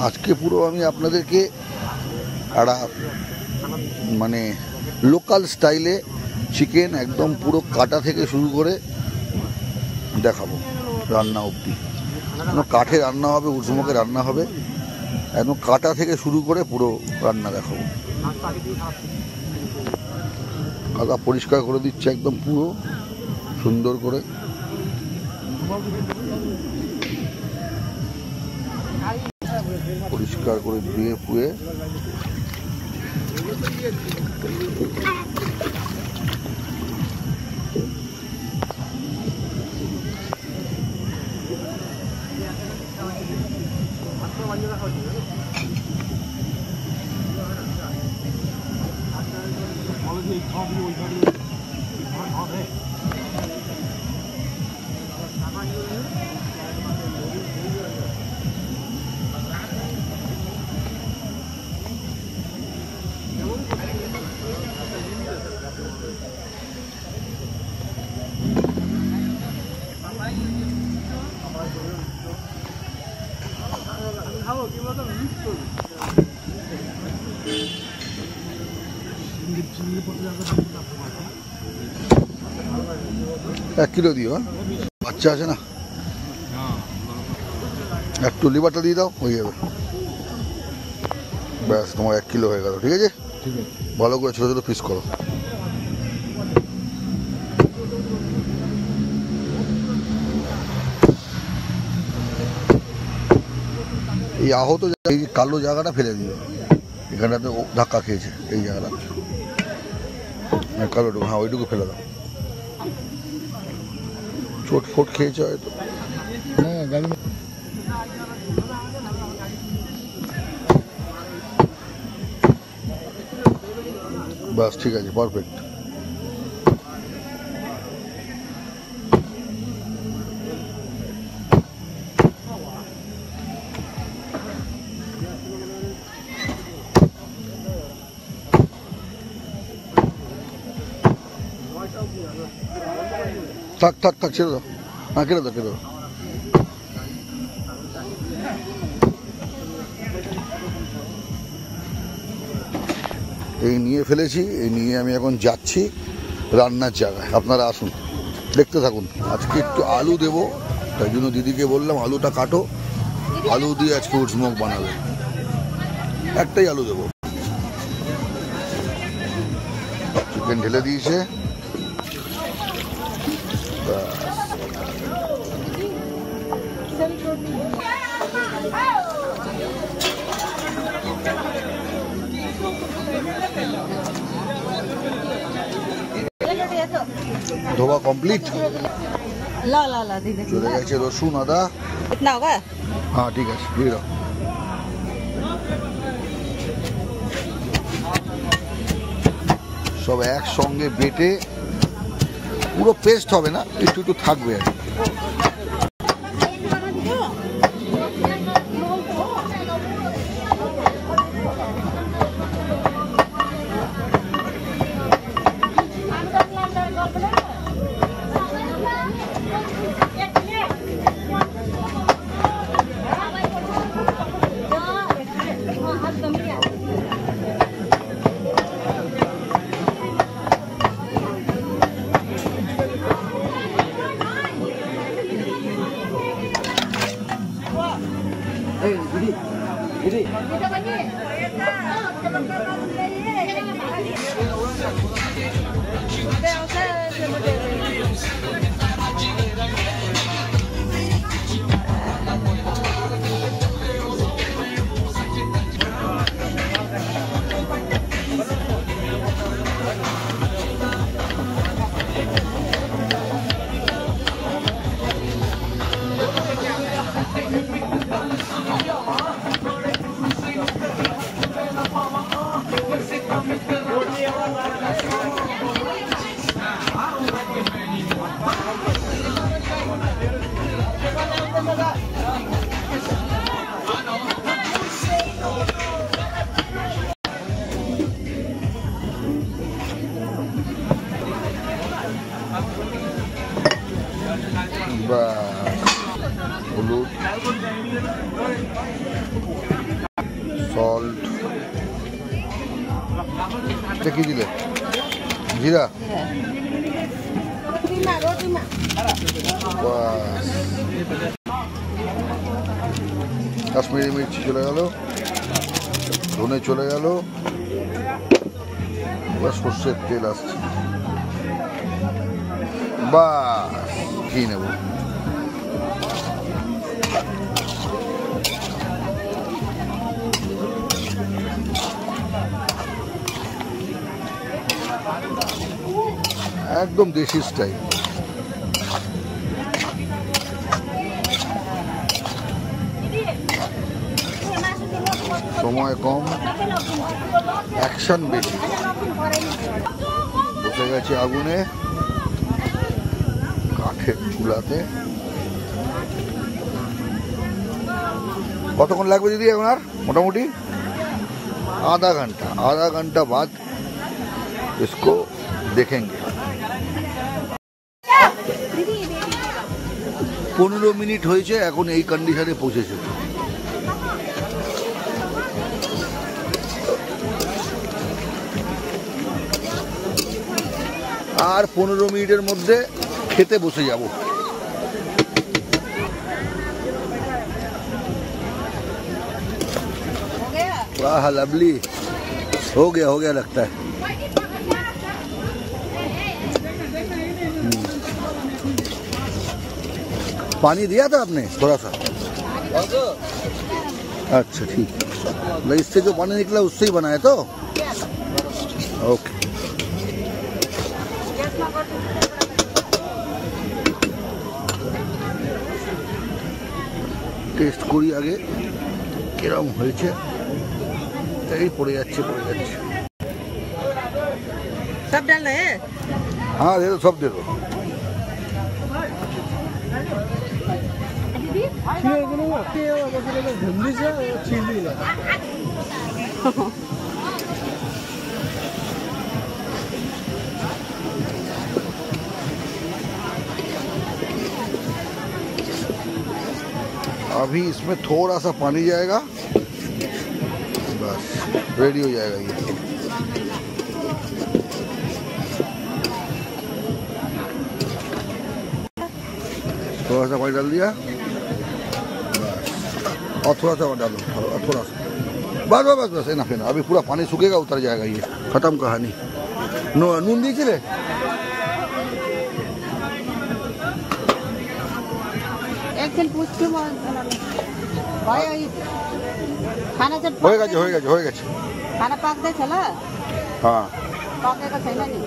আজকে পুরো আমি আপনাদেরকে একটা মানে লোকাল স্টাইলে চিকেন একদম পুরো কাটা থেকে শুরু করে দেখাবো রান্না অবধি। কাঠে রান্না হবে, উৎসমুখে রান্না হবে, একদম কাটা থেকে শুরু করে পুরো রান্না দেখাবো। কাদা পরিষ্কার করে দিচ্ছে একদম পুরো সুন্দর করে। পরিষ্কার করে ধুয়ে পুয়ে এক কিলো দিও। বাচ্চা আছে না, একটু লিভারটা দিয়ে দাও, হয়ে যাবে। ব্যাস তোমার 1 কিলো হয়ে গেল। ঠিক আছে, ভালো করে ছোটো ছোটো পিস করো। এই আহত এই কালো জায়গাটা ফেলে দিও, এখানটাতে ধাক্কা খেয়েছে এই জায়গাটা, কালোটুকু, হ্যাঁ ওইটুকু ফেলে দাও। চোট ফোট খেয়েছে হয়তো। বাস ঠিক আছে, পারফেক্ট। থাক থাক থাক, ছেড়ে দাও। হ্যাঁ কেটে দাও, কেটে দাও। এই নিয়ে ফেলেছি, এই নিয়ে আমি এখন যাচ্ছি রান্নার জায়গায়। আপনারা আসুন, দেখতে থাকুন। আজকে একটু আলু দেবো, তাই জন্য দিদিকে বললাম আলুটা কাটো, আলু দিয়ে আজকে উৎসমুখ বানাবে। একটাই আলু দেবো। চিকেন ঢেলে দিয়েছে, ধোয়া কমপ্লিট। চলে গেছে রসুন আদা। হ্যাঁ ঠিক আছে, দিয়ে দাও। সব একসঙ্গে বেটে, পুরো পেস্ট হবে না, একটু একটু থাকবে আর কি। সল্ট, এটা কি দিলে? জিরা। কাশ্মীরি মির্চি চলে গেল, ধনে চলে গেল, এবার সর্ষের তেল আসছে। বাস কি নেব? একদম দেশি স্টাইল। সময় কম, অ্যাকশন বেশি। বসে গেছে আগুনে, কাঠের চুলাতে। কতক্ষণ লাগবে দিদি এখন? আর মোটামুটি आधा घंटा बाद इसको देखेंगे। 15 মিনিট হয়েছে, এখন এই কন্ডিশনে পৌঁছেছে। আর 15 মিনিটের মধ্যে খেতে বসে যাব। वाह लवली, हो गया लगता है। पानी दिया था आपने थोड़ा सा? अच्छा ठीक है, इससे जो पानी निकला उससे ही बना है तो ओके। टेस्ट करी आगे किरम হয়েছে। এই পড়ে যাচ্ছে। सब डाल रहे हैं? हाँ दे दो, सब दे दो। अभी इसमें थोड़ा सा पानी जाएगा, बस रेडी हो जाएगा ये। थोड़ा सा पानी डाल दिया, बस, और थोड़ा सा डालो, थोड़ा सा, बस इनफ। अभी पूरा पानी सूखेगा, उतर जाएगा ये, खत्म कहानी। नून दीजिए। एक दिन पूछ के खाना जब होएगा खाना पाक दे चला। हाँ पाकेगा छैन नि।